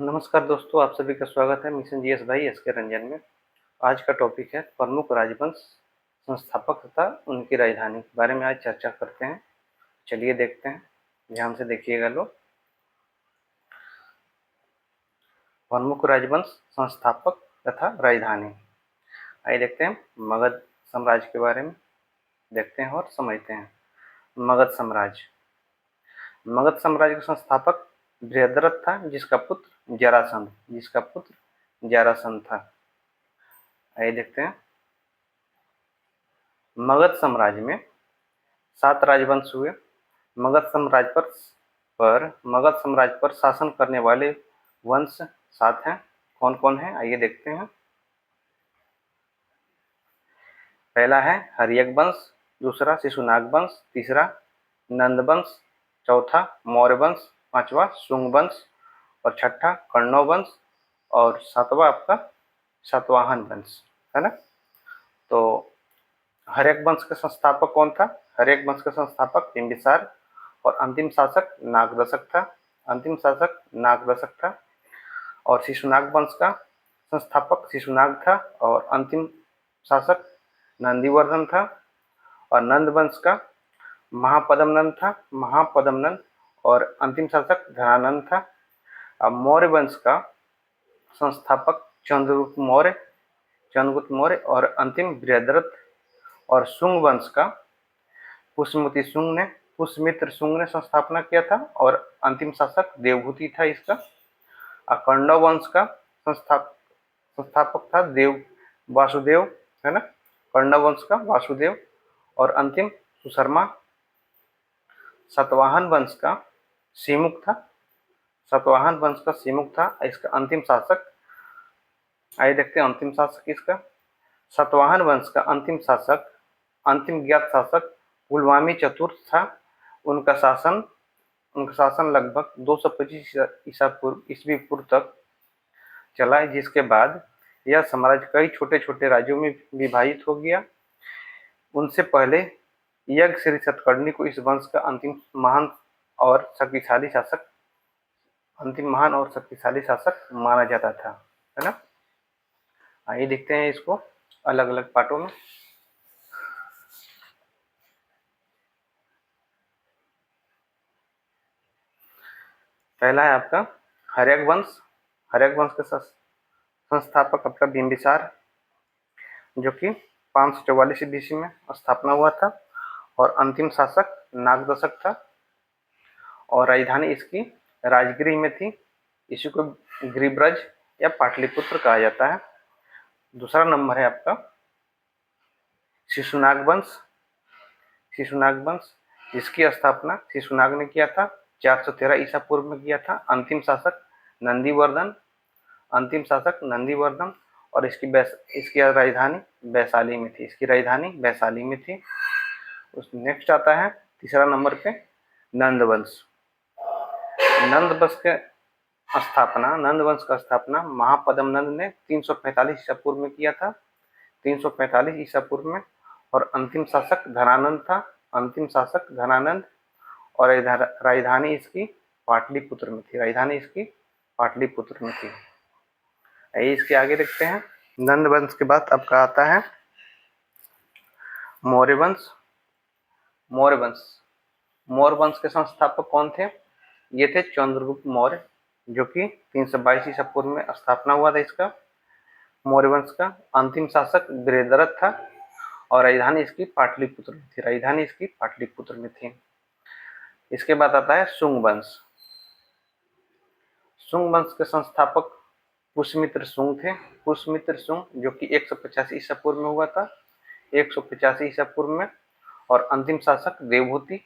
नमस्कार दोस्तों, आप सभी का स्वागत है मिशन जीएस भाई एस के रंजन में। आज का टॉपिक है प्रमुख राजवंश संस्थापक तथा उनकी राजधानी के बारे में आज चर्चा करते हैं। चलिए देखते हैं, ध्यान से देखिएगा लोग। प्रमुख राजवंश संस्थापक तथा राजधानी। आइए देखते हैं मगध साम्राज्य के बारे में, देखते हैं और समझते हैं। मगध साम्राज्य। मगध साम्राज्य का संस्थापक बृहद्रथ था, जिसका पुत्र जरासंध था। आइए देखते हैं। मगध साम्राज्य में 7 राजवंश हुए। मगध साम्राज्य पर शासन करने वाले वंश 7 हैं। कौन कौन है आइए देखते हैं। पहला है हर्यक वंश, दूसरा शिशुनाग वंश, तीसरा नंद वंश, चौथा मौर्य वंश, पांचवा शुंग वंश और छठा कण्व वंश और सातवां आपका सातवाहन वंश है ना। तो हर्यक वंश का संस्थापक कौन था? हर्यक वंश का संस्थापक बिंबिसार और अंतिम शासक नागदशक था। और शिशुनाग वंश का संस्थापक शिशुनाग था और अंतिम शासक नंदीवर्धन था। और नंद वंश का महापद्मनंद और अंतिम शासक धनानंद था। अब मौर्य वंश का संस्थापक चंद्रगुप्त मौर्य और अंतिम बृहद्रथ। और शुंग वंश का पुष्यमित्र शुंग ने संस्थापना किया था और अंतिम शासक देवहूति था इसका। कण्व वंश का संस्थापक था वासुदेव है ना। कण्व वंश का वासुदेव और अंतिम सुशर्मा। सातवाहन वंश का सीमुख था इसका अंतिम शासक। आइए देखते हैं अंतिम शासक इसका। सातवाहन वंश का अंतिम ज्ञात शासक पुलमावी चतुर्थ था। उनका शासन लगभग 225 ईस्वी पूर्व तक चला, जिसके बाद यह साम्राज्य कई छोटे छोटे राज्यों में विभाजित हो गया। उनसे पहले यज्ञश्री सतकर्णी को इस वंश का अंतिम महान और शक्तिशाली शासक माना जाता था है ना। आइए देखते हैं इसको अलग अलग पार्टों में। पहला है आपका हर्यक वंश का संस्थापक आपका बिंबिसार, जो कि 544 ईस्वी में स्थापना हुआ था और अंतिम शासक नागदशक था और राजधानी इसकी राजगृह में थी। इसी को गिरिब्रज या पाटलिपुत्र कहा जाता है। दूसरा नंबर है आपका शिशुनाग वंश, जिसकी स्थापना शिशुनाग ने किया था, 413 ईसा पूर्व में किया था। अंतिम शासक नंदीवर्धन और इसकी राजधानी वैशाली में थी। उस नेक्स्ट आता है तीसरा नंबर पे नंद वंश का स्थापना महापद्मनंद ने 345 ईसा पूर्व में किया था। 345 ईसा पूर्व में। और अंतिम शासक धनानंद और राजधानी इसकी पाटलिपुत्र में थी। आइए इसके आगे देखते हैं। नंद वंश के बाद आपका आता है मौर्य वंश के संस्थापक कौन थे? ये थे चंद्रगुप्त मौर्य, जो कि 322 ईसा पूर्व में स्थापना हुआ था इसका मौर्य वंश का। अंतिम शासक बृहद्रथ था और राजधानी इसकी पाटलिपुत्र में थी। इसके बाद आता है शुंग वंश के संस्थापक पुष्यमित्र शुंग थे। जो कि 185 ईसा पूर्व में हुआ था, 185 ईसा पूर्व में। और अंतिम शासक देवहूति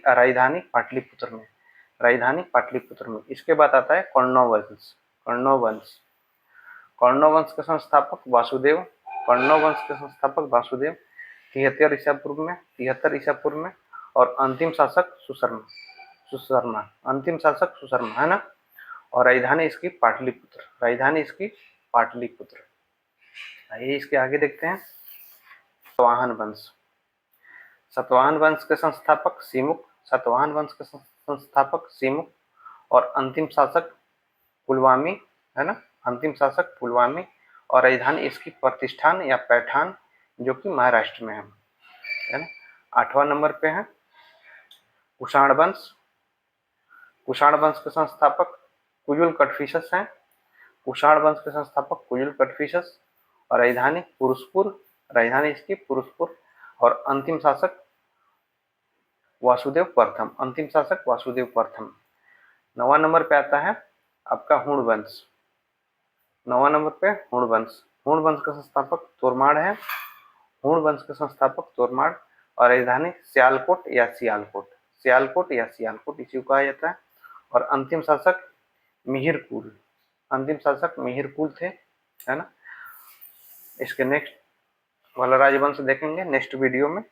राजधानी पाटलिपुत्र में। इसके बाद आता है कण्व वंश के संस्थापक वासुदेव 73 ईसा पूर्व में। और अंतिम शासक सुशर्मा है ना। और राजधानी इसकी पाटलिपुत्र। आइए इसके आगे देखते हैं सातवाहन वंश के संस्थापक सीमुख और अंतिम शासक पुलवामी, है ना, अंतिम शासक पुलवामी, और राजधानी इसकी प्रतिष्ठान या पैठान, जो कि महाराष्ट्र में है ना। 8वां नंबर पे है कुषाण वंश। कुषाण वंश के संस्थापक कुजुल कटफिशस हैं। कुषाण वंश के संस्थापक कुजुल कटफिशस, और राजधानी पुरुषपुर, राजधानी इसकी पुरुषपुर, और अंतिम शासक वासुदेव प्रथम, अंतिम शासक वासुदेव प्रथम। 9वां नंबर पे आता है आपका हुण वंश। 9वां नंबर पे हुण वंश। हुण वंश का संस्थापक तोरमाड़ है। हुण वंश के संस्थापक तोरमाड़, और राजधानी सियालकोट या सियालकोट, सियालकोट या सियालकोट इसी को कहा जाता है। और अंतिम शासक मिहिरकुल, अंतिम शासक मिहिरकुल थे, है ना। इसके नेक्स्ट वाला राजवंश देखेंगे नेक्स्ट वीडियो में।